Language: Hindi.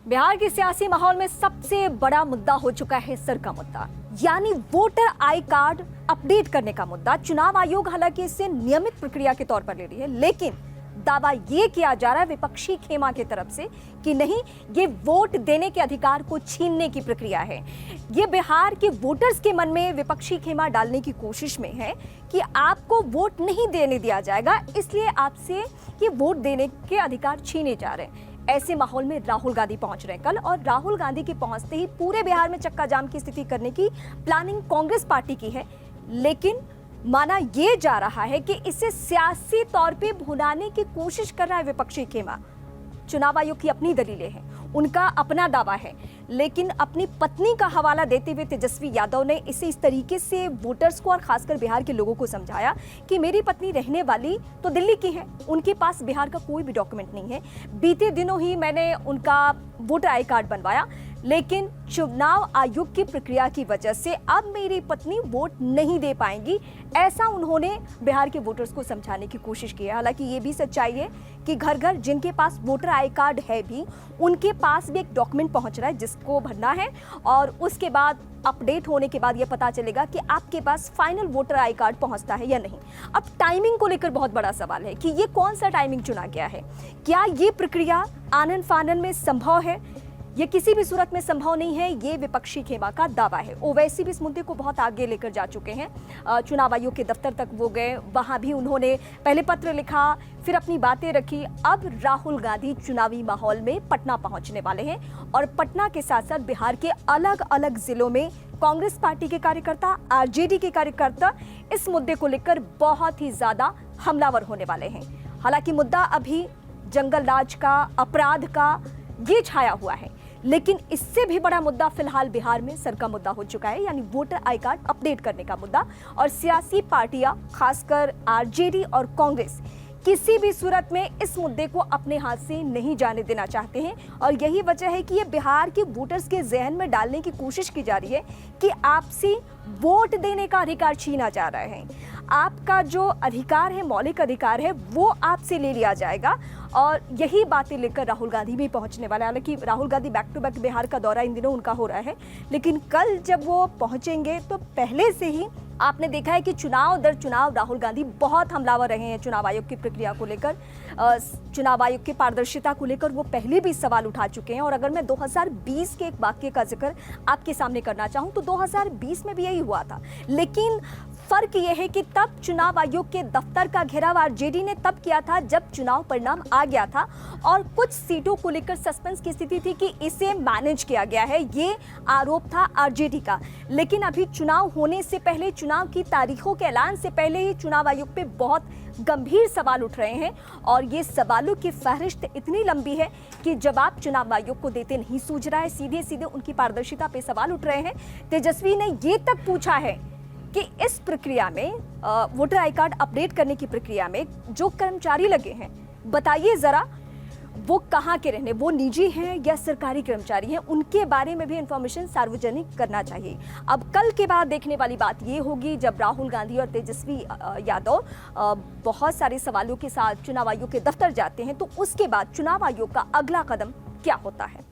बिहार के सियासी माहौल में सबसे बड़ा मुद्दा हो चुका है सर का मुद्दा, यानी वोटर आई कार्ड अपडेट करने का मुद्दा। चुनाव आयोग हालांकि इसे नियमित प्रक्रिया के तौर पर ले रही है, लेकिन दावा ये किया जा रहा है विपक्षी खेमा की तरफ से कि नहीं, ये वोट देने के अधिकार को छीनने की प्रक्रिया है। ये बिहार के वोटर्स के मन में विपक्षी खेमा डालने की कोशिश में है कि आपको वोट नहीं देने दिया जाएगा, इसलिए आपसे ये वोट देने के अधिकार छीने जा रहे हैं। ऐसे माहौल में राहुल गांधी पहुंच रहे हैं कल, और राहुल गांधी के पहुंचते ही पूरे बिहार में चक्का जाम की स्थिति करने की प्लानिंग कांग्रेस पार्टी की है। लेकिन माना यह जा रहा है कि इसे सियासी तौर पे भुनाने की कोशिश कर रहा है विपक्षी खेमा। चुनाव आयोग की अपनी दलीलें हैं, उनका अपना दावा है, लेकिन अपनी पत्नी का हवाला देते हुए तेजस्वी यादव ने इसे इस तरीके से वोटर्स को और खासकर बिहार के लोगों को समझाया कि मेरी पत्नी रहने वाली तो दिल्ली की है, उनके पास बिहार का कोई भी डॉक्यूमेंट नहीं है। बीते दिनों ही मैंने उनका वोटर आई कार्ड बनवाया, लेकिन चुनाव आयोग की प्रक्रिया की वजह से अब मेरी पत्नी वोट नहीं दे पाएंगी, ऐसा उन्होंने बिहार के वोटर्स को समझाने की कोशिश की है। हालांकि ये भी सच्चाई है कि घर घर जिनके पास वोटर आई कार्ड है भी, उनके पास भी एक डॉक्यूमेंट पहुंच रहा है जिसको भरना है, और उसके बाद अपडेट होने के बाद यह पता चलेगा कि आपके पास फाइनल वोटर आई कार्ड पहुंचता है या नहीं। अब टाइमिंग को लेकर बहुत बड़ा सवाल है कि ये कौन सा टाइमिंग चुना गया है। क्या ये प्रक्रिया आनन फानन में संभव है? ये किसी भी सूरत में संभव नहीं है, ये विपक्षी खेमा का दावा है। ओवैसी भी इस मुद्दे को बहुत आगे लेकर जा चुके हैं। चुनाव आयोग के दफ्तर तक वो गए, वहां भी उन्होंने पहले पत्र लिखा, फिर अपनी बातें रखी। अब राहुल गांधी चुनावी माहौल में पटना पहुंचने वाले हैं, और पटना के साथ साथ बिहार के अलग अलग जिलों में कांग्रेस पार्टी के कार्यकर्ता, आरजेडी के कार्यकर्ता इस मुद्दे को लेकर बहुत ही ज्यादा हमलावर होने वाले हैं। हालांकि मुद्दा अभी जंगल राज का, अपराध का ये छाया हुआ है, लेकिन इससे भी बड़ा मुद्दा फिलहाल बिहार में सर का मुद्दा हो चुका है, यानी वोटर आई कार्ड अपडेट करने का मुद्दा। और सियासी पार्टियां, खासकर आरजेडी और कांग्रेस, किसी भी सूरत में इस मुद्दे को अपने हाथ से नहीं जाने देना चाहते हैं, और यही वजह है कि ये बिहार के वोटर्स के जहन में डालने की कोशिश की जा रही है कि आपसे वोट देने का अधिकार छीना जा रहा है। आपका जो अधिकार है, मौलिक अधिकार है, वो आपसे ले लिया जाएगा। और यही बातें लेकर राहुल गांधी भी पहुंचने वाला है। हालांकि Rahul Gandhi back to back Bihar का दौरा इन दिनों उनका हो रहा है, लेकिन कल जब वो पहुंचेंगे तो पहले से ही आपने देखा है कि चुनाव दर चुनाव राहुल गांधी बहुत हमलावर रहे हैं चुनाव आयोग की प्रक्रिया को लेकर, चुनाव आयोग की पारदर्शिता को लेकर वो पहले भी सवाल उठा चुके हैं। और अगर मैं 2020 के एक वाक्य का जिक्र आपके सामने करना चाहूं तो 2020 में भी यही हुआ था, लेकिन फर्क यह है कि तब चुनाव आयोग के दफ्तर का घेराव आरजेडी ने तब किया था जब चुनाव परिणाम आ गया था, और कुछ सीटों को लेकर सस्पेंस की स्थिति थी कि इसे मैनेज किया गया है, ये आरोप था आरजेडी का। लेकिन अभी चुनाव होने से पहले, चुनाव की तारीखों के ऐलान से पहले ही चुनाव आयोग पे बहुत गंभीर सवाल उठ रहे हैं, और ये सवालों की फहरिस्त इतनी लंबी है कि जवाब चुनाव आयोग को देते नहीं सूझ रहा है। सीधे सीधे उनकी पारदर्शिता पे सवाल उठ रहे हैं। तेजस्वी ने ये तक पूछा है कि इस प्रक्रिया में, वोटर आई कार्ड अपडेट करने की प्रक्रिया में जो कर्मचारी लगे हैं, बताइए जरा वो कहाँ के रहने, वो निजी हैं या सरकारी कर्मचारी हैं, उनके बारे में भी इंफॉर्मेशन सार्वजनिक करना चाहिए। अब कल के बाद देखने वाली बात ये होगी, जब राहुल गांधी और तेजस्वी यादव बहुत सारे सवालों के साथ चुनाव आयोग के दफ्तर जाते हैं, तो उसके बाद चुनाव आयोग का अगला कदम क्या होता है।